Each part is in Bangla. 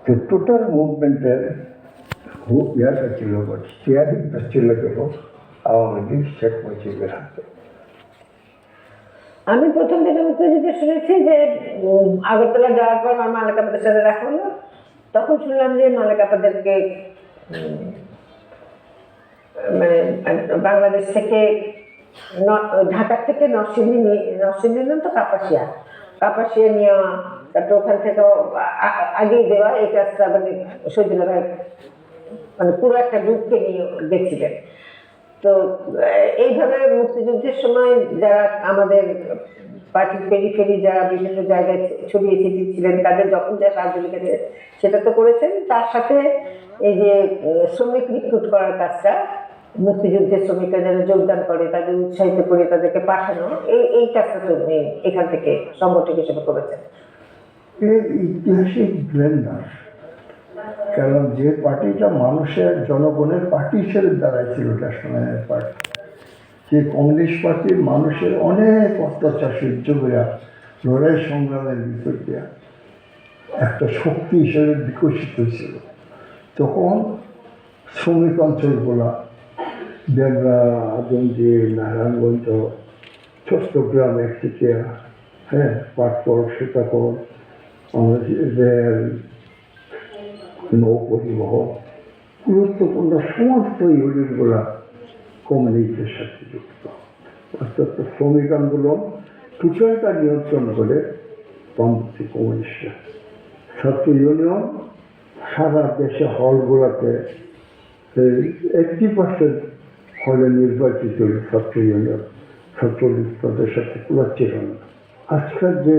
তো টোটাল মুভমেন্টের ইয়াটা ছিল, স্টিয়ারিংটা ছিল কেন আওয়ামী লীগ শেখ মুজিবের হাতে। আমি প্রথম যেটা মুক্তিযুদ্ধে শুনেছি যে আগরতলা যাওয়ার পর আমার মালেক আপাদের সাথে দেখা হলো, তখন শুনলাম যে মালেক আপাদেরকে মানে বাংলাদেশ থেকে ঢাকা থেকে নরসিংদী তো কাপাসিয়া নেওয়া, তারপর ওখান থেকে আগেই দেওয়া, এই কাজটা মানে শহীদুল্লাহ ভাই মানে পুরো একটা গ্রুপকে নিয়ে গেছিলেন। তো এইভাবে মুক্তিযুদ্ধের সময় যারা আমাদের পার্টির পেরিফেরি যারা বিভিন্ন জায়গায় ছড়িয়ে ছিটিয়ে ছিলেন, তাদের যখন যা সাহায্য লিখেছে সেটা তো করেছেন, তার সাথে এই যে শ্রমিক রিক্রুট করার কাজটা, মুক্তিযুদ্ধের শ্রমিকরা যারা যোগদান করে তাদের উৎসাহিত করে তাদেরকে পাঠানো, এই কাজটা তো এখান থেকে সংগঠক হিসেবে করেছেন। এর ঐতিহাসিক ব্লেন্ডার, কারণ যে পার্টিটা মানুষের জনগণের পার্টি হিসেবে দাঁড়াইছিল ন্যাশনাল পার্টি, যে কমিউনিস্ট পার্টির মানুষের অনেক অত্যাচার সহ্য করে লড়াই সংগ্রামের ভিতর দিয়ে একটা শক্তি হিসেবে বিকশিত হয়েছিল, তখন শ্রমিক অঞ্চলগুলা ডেমরা, আদমজি, নারায়ণগঞ্জ, চট্টগ্রাম, একচেটিয়া, পাটকল, সীতাকল, রেল, নৌ পরিবহন, গুরুত্বপূর্ণ সমস্ত ইউনিটগুলা কমিউনিস্টের সাথে যুক্ত। অর্থাৎ শ্রমিক আন্দোলন টোটালটা নিয়ন্ত্রণ করে বামপন্থী কমিউনিস্টরা। ছাত্র ইউনিয়ন সারা দেশে হলগুলোতে 80% হলে নির্বাচিত ছাত্র ইউনিয়ন, ছাত্রলীগ তাদের সাথে কুলাচ্ছিল না। আজকের যে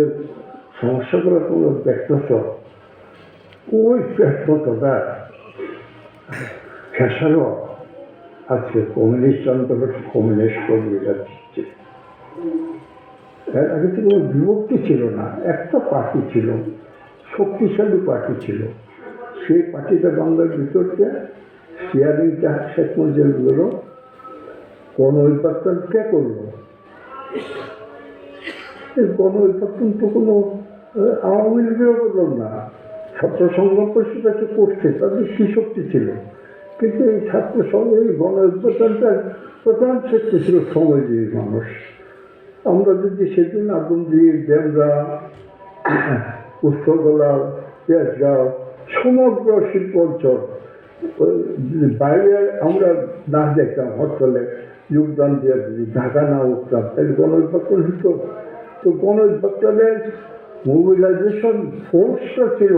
সমস্যাগুলো তোমরা দেখতেছ, ওই ব্যর্থতা ফেসারও আজকে কমিউনিস্ট আন্দোলন কমিউনিস্ট কর্মীরা দিচ্ছে। এর আগে তো কোনো বিভক্তি ছিল না, একটা পার্টি ছিল, শক্তিশালী পার্টি ছিল। সেই পার্টিটা বাংলার ভিতরকে স্টিয়ারিংটা শেখ মুজিবুর গণ পরিবর্তন কে করলো? এই গণ পরিবর্তন তো কোনো আওয়ামী লীগের বললাম না, ছাত্র সংগ্রাম পরিষদ করছে, তাদের কি শক্তি ছিল। কিন্তু এই ছাত্র সংঘ, এই গণ পরিবর্তনটার প্রধান শক্তি ছিল সমাজের মানুষ। আমরা যদি সেদিন আদমজি, ডেমরা, উত্তরগোলা, পেঁয়াজগাঁও, সমগ্র শিল্প অঞ্চল বাইরে আমরা না দেখতাম, হরতালে যোগদান দিয়ে যদি ঢাকা না উঠতাম, তাহলে গণবিভাজন হতো। তো গণবিভাজনের মোবিলাইজেশন ফোর্সটা ছিল